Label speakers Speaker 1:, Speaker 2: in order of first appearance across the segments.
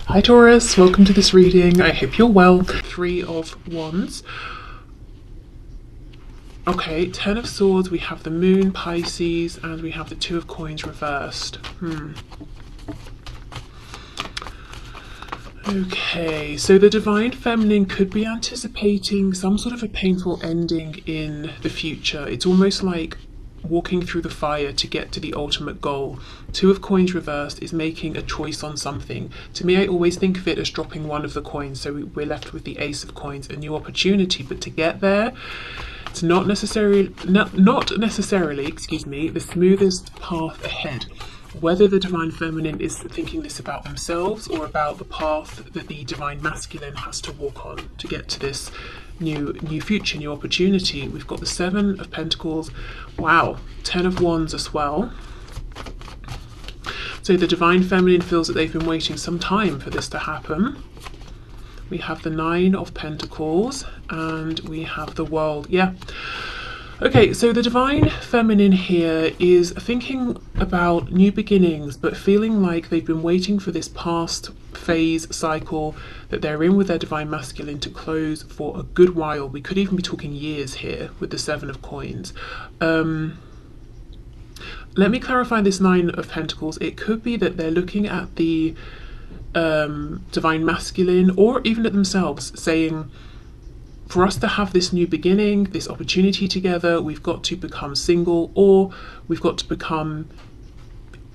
Speaker 1: Hi Taurus, welcome to this reading. I hope you're well. Three of Wands. Okay, Ten of Swords, we have the Moon, Pisces, and we have the Two of Coins reversed. Okay, so the Divine Feminine could be anticipating some sort of a painful ending in the future. It's almost like walking through the fire to get to the ultimate goal. Two of Coins reversed is making a choice on something. To me, I always think of it as dropping one of the coins, so we're left with the Ace of Coins, a new opportunity. But to get there, it's not necessarily, excuse me, the smoothest path ahead. Whether the Divine Feminine is thinking this about themselves or about the path that the Divine Masculine has to walk on to get to this new future, new opportunity. We've got the Seven of Pentacles. Wow, Ten of Wands as well. So the Divine Feminine feels that they've been waiting some time for this to happen. We have the Nine of Pentacles and we have the World. Yeah. Okay, so the Divine Feminine here is thinking about new beginnings, but feeling like they've been waiting for this past phase cycle that they're in with their Divine Masculine to close for a good while. We could even be talking years here with the Seven of Coins. Let me clarify this Nine of Pentacles. It could be that they're looking at the Divine Masculine or even at themselves, saying, for us to have this new beginning, this opportunity together, we've got to become single or we've got to become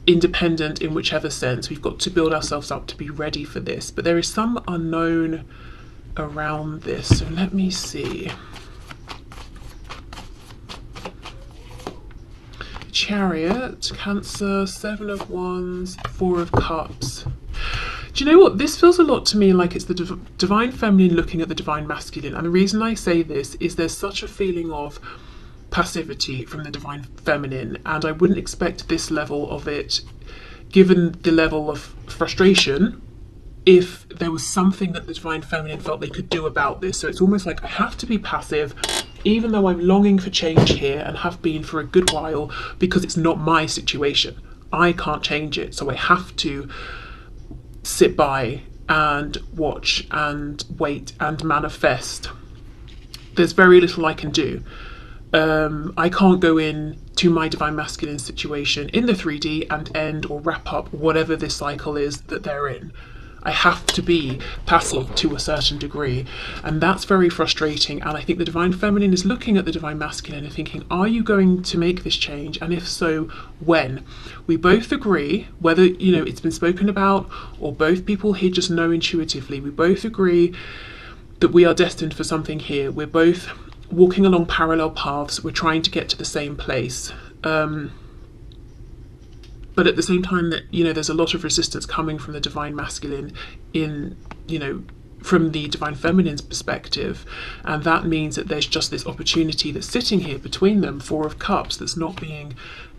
Speaker 1: independent in whichever sense. We've got to build ourselves up to be ready for this. But there is some unknown around this. So let me see. Chariot, Cancer, Seven of Wands, Four of Cups. Do you know what? This feels a lot to me like it's the Divine Feminine looking at the Divine Masculine. And the reason I say this is there's such a feeling of passivity from the Divine Feminine. And I wouldn't expect this level of it, given the level of frustration, if there was something that the Divine Feminine felt they could do about this. So it's almost like I have to be passive, even though I'm longing for change here and have been for a good while, because it's not my situation. I can't change it. So I have to sit by and watch and wait and manifest. There's very little I can do. I can't go in to my Divine Masculine situation in the 3D and end or wrap up whatever this cycle is that they're in. I have to be passive to a certain degree, and that's very frustrating. And I think the Divine Feminine is looking at the Divine Masculine and thinking, are you going to make this change? And if so, when? We both agree, whether it's been spoken about or both people here just know intuitively, we both agree that we are destined for something here. We're both walking along parallel paths. We're trying to get to the same place. But at the same time that, there's a lot of resistance coming from the Divine Masculine from the Divine Feminine's perspective. And that means that there's just this opportunity that's sitting here between them, Four of Cups, that's not being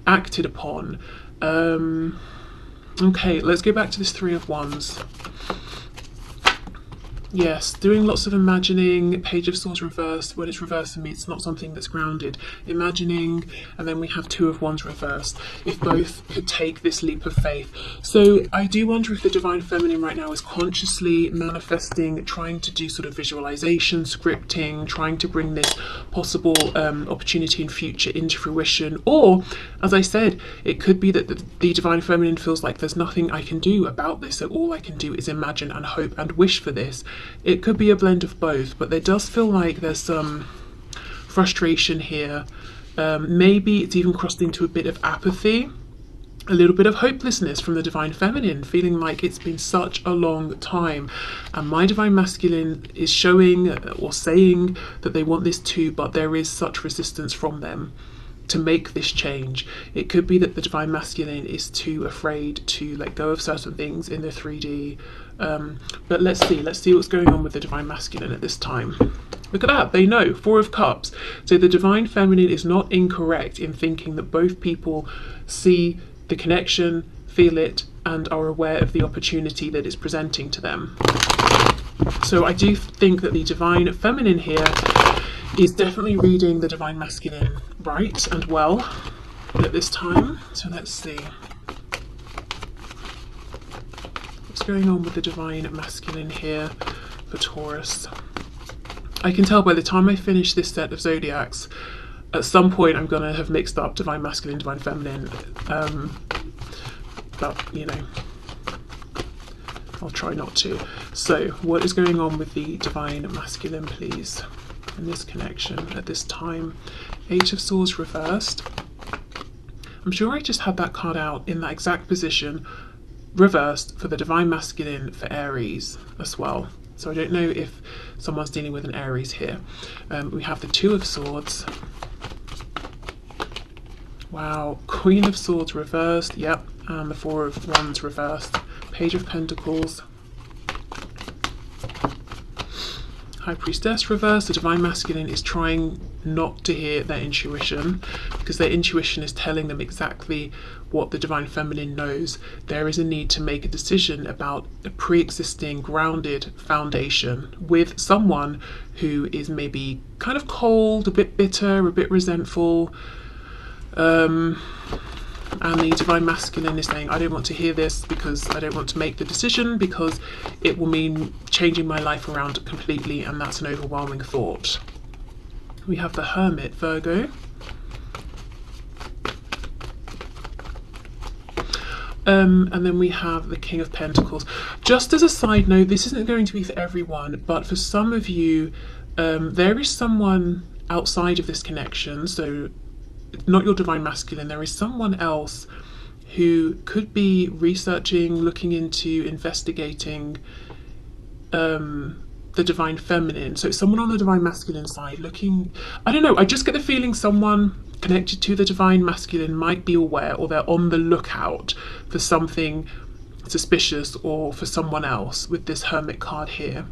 Speaker 1: acted upon. Okay, let's go back to this Three of Wands. Yes, doing lots of imagining, Page of Swords reversed. When it's reversed for me, it's not something that's grounded. Imagining, and then we have Two of Wands reversed. If both could take this leap of faith. So I do wonder if the Divine Feminine right now is consciously manifesting, trying to do sort of visualization, scripting, trying to bring this possible opportunity in future into fruition. Or, as I said, it could be that the Divine Feminine feels like there's nothing I can do about this, so all I can do is imagine and hope and wish for this. It could be a blend of both, but there does feel like there's some frustration here. Maybe it's even crossed into a bit of apathy, a little bit of hopelessness from the Divine Feminine, feeling like it's been such a long time. And my Divine Masculine is showing or saying that they want this too, but there is such resistance from them to make this change. It could be that the Divine Masculine is too afraid to let go of certain things in the 3D. But let's see what's going on with the Divine Masculine at this time. Look at that, they know, Four of Cups. So the Divine Feminine is not incorrect in thinking that both people see the connection, feel it, and are aware of the opportunity that it's presenting to them. So I do think that the Divine Feminine here is definitely reading the Divine Masculine right and well at this time. So let's see. What's going on with the divine masculine here for Taurus? I can tell by the time I finish this set of zodiacs, at some point I'm going to have mixed up divine masculine, divine feminine, but you know, I'll try not to. So what is going on with the divine masculine, please, in this connection at this time? Eight of Swords reversed. I'm sure I just had that card out in that exact position, reversed, for the divine masculine for Aries as well. So I don't know if someone's dealing with an Aries here. We have the Two of Swords. Wow, Queen of Swords reversed, yep, and the Four of Wands reversed. Page of Pentacles. High Priestess reversed. The divine masculine is trying not to hear their intuition, because their intuition is telling them exactly what the divine feminine knows. There is a need to make a decision about a pre-existing grounded foundation with someone who is maybe kind of cold, a bit bitter, a bit resentful, and the divine masculine is saying, I don't want to hear this because I don't want to make the decision because it will mean changing my life around completely, and that's an overwhelming thought. We have the Hermit, Virgo. And then we have the King of Pentacles. Just as a side note, this isn't going to be for everyone, but for some of you, there is someone outside of this connection, so not your divine masculine, there is someone else who could be researching, looking into, investigating the divine feminine. So someone on the divine masculine side looking, I don't know, I just get the feeling someone connected to the divine masculine might be aware, or they're on the lookout for something suspicious or for someone else with this Hermit card here.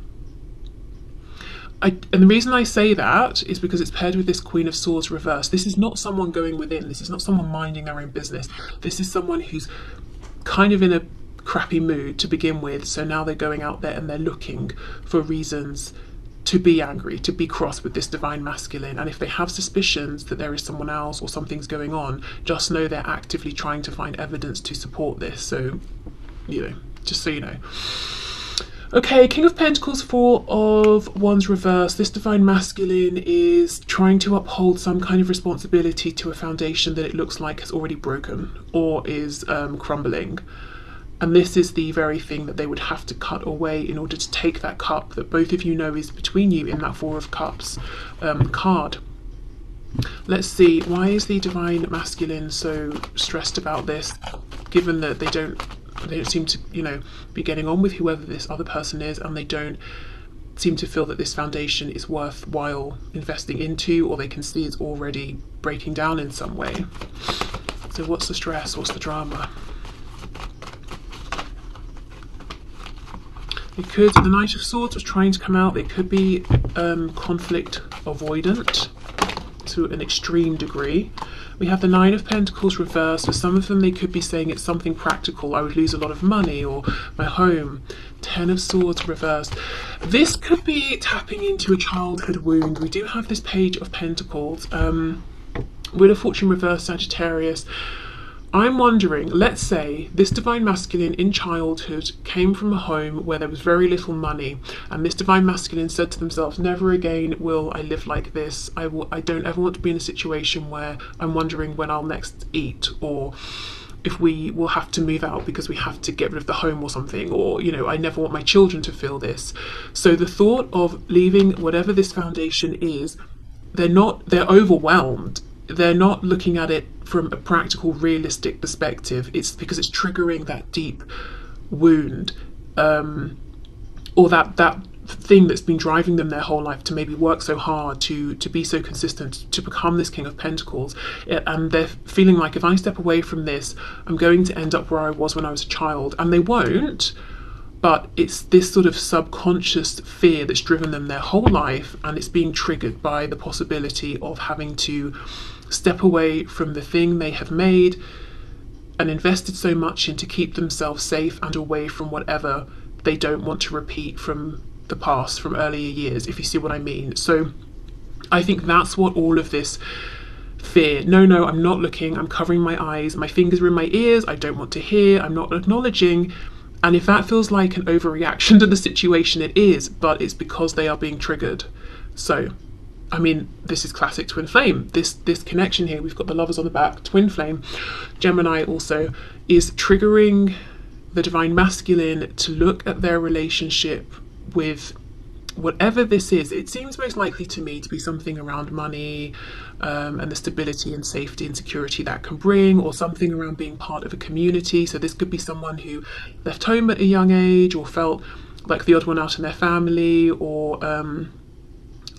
Speaker 1: And the reason I say that is because it's paired with this Queen of Swords reversed. This is not someone going within. This is not someone minding their own business. This is someone who's kind of in a crappy mood to begin with. So now they're going out there and they're looking for reasons to be angry, to be cross with this divine masculine. And if they have suspicions that there is someone else or something's going on, just know they're actively trying to find evidence to support this. So, you know, just so you know. Okay, King of Pentacles, Four of Wands reversed. This divine masculine is trying to uphold some kind of responsibility to a foundation that it looks like has already broken or is crumbling. And this is the very thing that they would have to cut away in order to take that cup that both of you know is between you in that Four of Cups card. Let's see, why is the divine masculine so stressed about this, given that they don't seem to, you know, be getting on with whoever this other person is, and they don't seem to feel that this foundation is worthwhile investing into, or they can see it's already breaking down in some way. So what's the stress? What's the drama? It could, the Knight of Swords was trying to come out. It could be conflict avoidant to an extreme degree. We have the Nine of Pentacles reversed. For some of them, they could be saying it's something practical. I would lose a lot of money, or my home. Ten of Swords reversed. This could be tapping into a childhood wound. We do have this Page of Pentacles. Wheel of Fortune reversed, Sagittarius. I'm wondering, let's say this divine masculine in childhood came from a home where there was very little money, and this divine masculine said to themselves, never again will I live like this. I don't ever want to be in a situation where I'm wondering when I'll next eat, or if we will have to move out because we have to get rid of the home or something, or, you know, I never want my children to feel this. So the thought of leaving whatever this foundation is, they're overwhelmed. They're not looking at it from a practical, realistic perspective. It's because it's triggering that deep wound, or that thing that's been driving them their whole life to maybe work so hard, to be so consistent, to become this King of Pentacles. And they're feeling like, if I step away from this, I'm going to end up where I was when I was a child. And they won't, but it's this sort of subconscious fear that's driven them their whole life, and it's being triggered by the possibility of having to step away from the thing they have made and invested so much in to keep themselves safe and away from whatever they don't want to repeat from the past, from earlier years, if you see what I mean. So I think that's what all of this fear, no, I'm not looking, I'm covering my eyes, my fingers are in my ears, I don't want to hear, I'm not acknowledging, And if that feels like an overreaction to the situation, it is, but it's because they are being triggered. So, I mean, this is classic twin flame. This connection here, we've got the lovers on the back, twin flame. Gemini also is triggering the divine masculine to look at their relationship with whatever this is. It seems most likely to me to be something around money, and the stability and safety and security that can bring, or something around being part of a community. So this could be someone who left home at a young age, or felt like the odd one out in their family, or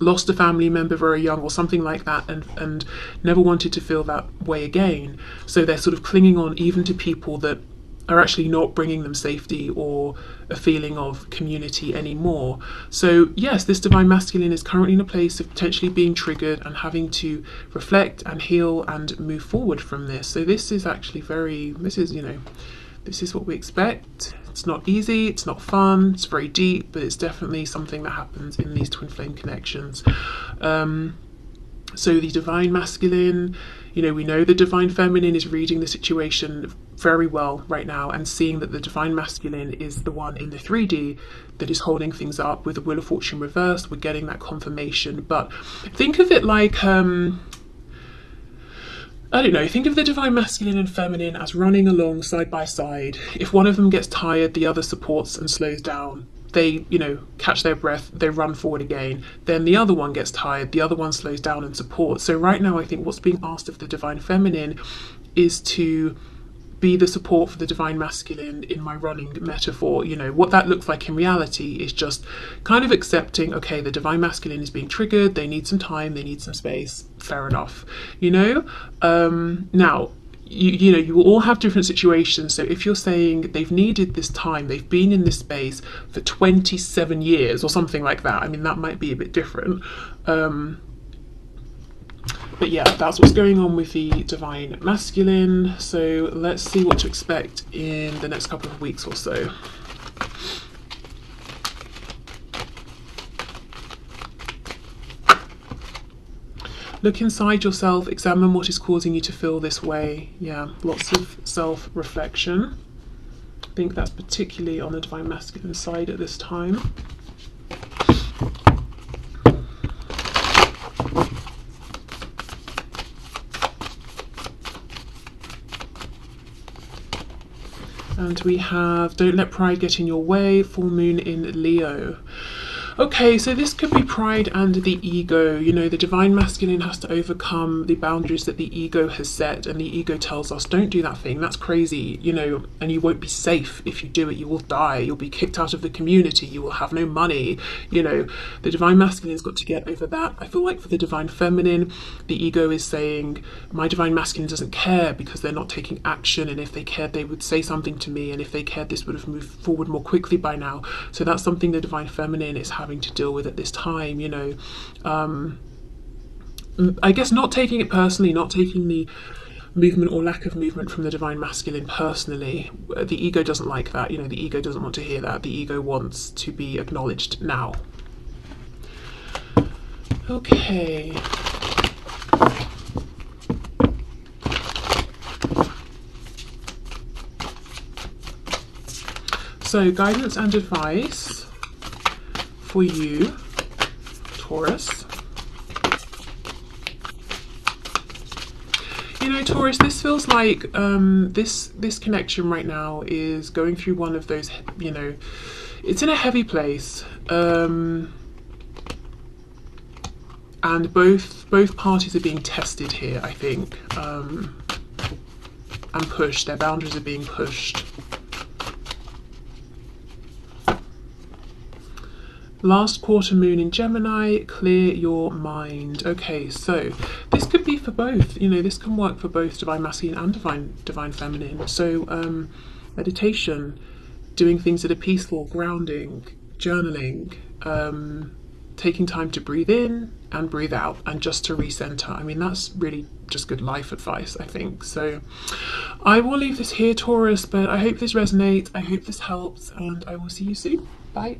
Speaker 1: lost a family member very young, or something like that, and never wanted to feel that way again. So they're sort of clinging on even to people that are actually not bringing them safety or a feeling of community anymore. So yes, this divine masculine is currently in a place of potentially being triggered and having to reflect and heal and move forward from this. So this is actually this is what we expect. It's not easy, it's not fun, it's very deep, but it's definitely something that happens in these twin flame connections. So the divine masculine, we know the divine feminine is reading the situation very well right now and seeing that the divine masculine is the one in the 3D that is holding things up with the Wheel of Fortune reversed. We're getting that confirmation, but think of it like, I don't know, think of the divine masculine and feminine as running along side by side. If one of them gets tired, the other supports and slows down. They, catch their breath, they run forward again. Then the other one gets tired, the other one slows down and supports. So right now, I think what's being asked of the divine feminine is to be the support for the divine masculine in my running metaphor. What that looks like in reality is just kind of accepting, okay, the divine masculine is being triggered, they need some time, they need some space, fair enough. Now, you will all have different situations. So if you're saying they've needed this time, they've been in this space for 27 years or something like that, I mean, that might be a bit different. But yeah, that's what's going on with the divine masculine. So let's see what to expect in the next couple of weeks or so. Look inside yourself, examine what is causing you to feel this way. Yeah, lots of self-reflection. I think that's particularly on the divine masculine side at this time. And we have, don't let pride get in your way, full moon in Leo. Okay, so this could be pride and the ego. The divine masculine has to overcome the boundaries that the ego has set, and the ego tells us, don't do that thing, that's crazy, and you won't be safe if you do it, you will die, you'll be kicked out of the community, you will have no money. The divine masculine's got to get over that. I feel like for the divine feminine, the ego is saying, my divine masculine doesn't care because they're not taking action, and if they cared, they would say something to me, and if they cared, this would have moved forward more quickly by now. So that's something the divine feminine is having to deal with at this time. I guess not taking it personally, not taking the movement or lack of movement from the divine masculine personally. The ego doesn't like that. The ego doesn't want to hear that. The ego wants to be acknowledged now. Okay. So guidance and advice for you, Taurus. Taurus, this feels like this connection right now is going through one of those, it's in a heavy place, and both parties are being tested here, I think, and pushed. Their boundaries are being pushed. Last quarter moon in Gemini, clear your mind. Okay, so this could be for both. This can work for both divine masculine and divine feminine. So meditation, doing things that are peaceful, grounding, journaling, taking time to breathe in and breathe out, and just to recenter. I mean, that's really just good life advice, I think. So I will leave this here, Taurus, but I hope this resonates, I hope this helps, and I will see you soon. Bye.